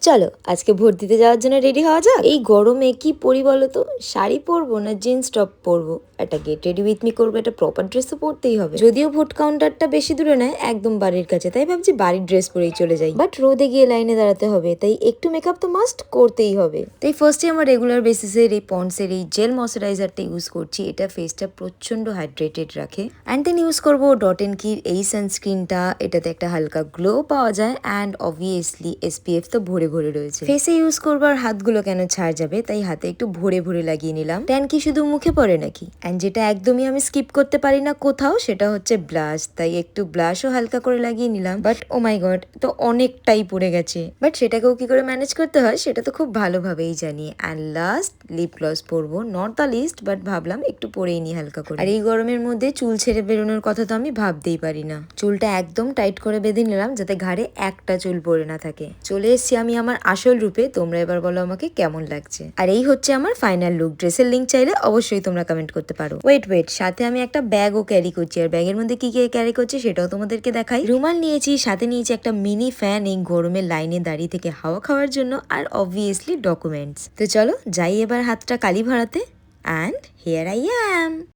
চলো আজকে ভোট দিতে যাওয়ার জন্য রেডি হওয়া যাক। এই গরমে কি পরি বলো তো, শাড়ি পরবো না জিন্স টপ পরবো? একটা গেট রেডি উইথ মি করবো, একটা প্রপার ড্রেস তো পরতেই হবে। যদিও ভোট কাউন্টারটা বেশি দূরে নয়, একদম বাড়ির কাছে, তাই ভাবছি বাড়ির ড্রেস পরেই চলে যাই। বাট রোদে গিয়ে লাইনে দাঁড়াতে হবে, তাই একটু মেকআপ তো মাস্ট করতেই হবে। তাই ফার্স্টে আমার রেগুলার বেসিসের এই পন্ডসের এই জেল ময়শ্চারাইজারটা ইউজ করছি। এটা ফেসটা প্রচন্ড হাইড্রেটেড রাখে। অ্যান্ড দেন ইউজ করবো ডট এন্ড কির এই সানস্ক্রিনটা। এটাতে একটা হালকা গ্লো পাওয়া যায় অ্যান্ড অবভিয়াসলি SPF তো ভরে ভরে রয়েছে। ফেসে ইউজ করবার হাতগুলো কেন ছাড় যাবে, তাই হাতে একটু ভরে ভরে লাগিয়ে নিলাম। ট্যান কি শুধু মুখে পড়ে নাকি? এন্ড যেটা একদমই আমি স্কিপ করতে পারি না কোথাও, সেটা হচ্ছে ব্লাশ। তাই একটু ব্লাশও হালকা করে লাগিয়ে নিলাম। বাট ও মাই গড, তো অনেকটাই পড়ে গেছে। বাট সেটাকেও কি করে ম্যানেজ করতে হয় সেটা তো খুব ভালোভাবেই জানি। অ্যান্ড লাস্ট লিপ গ্লস পরবো, নট দ্য লিস্ট, বাট ভাবলাম একটু পরেই নি হালকা করে। আর এই গরমের মধ্যে চুল ছেড়ে বেরোনোর কথা তো আমি ভাবতেই পারি না। চুলটা একদম টাইট করে বেঁধে নিলাম যাতে ঘাড়ে একটা চুল পড়ে না থাকে। চলে এসছি আমি আমার আসল রূপে। তোমরা এবার বলো আমাকে কেমন লাগছে। আর এই হচ্ছে আমার ফাইনাল লুক। ড্রেসের লিঙ্ক চাইলে অবশ্যই তোমরা কমেন্ট করতে পারো। ওয়েট, সাথে আমি একটা ব্যাগও ক্যারি করছি। আর ব্যাগের মধ্যে কি ক্যারি করছি সেটাও তোমাদেরকে দেখাই। রুমাল নিয়েছি, সাথে নিয়েছি একটা মিনি ফ্যান এই গরমের লাইনে দাঁড়িয়ে থেকে হাওয়া খাওয়ার জন্য, আর অবভিয়াসলি ডকুমেন্টস। তো চলো যাই এবার হাতটা কালি ভরাতে। And here I am.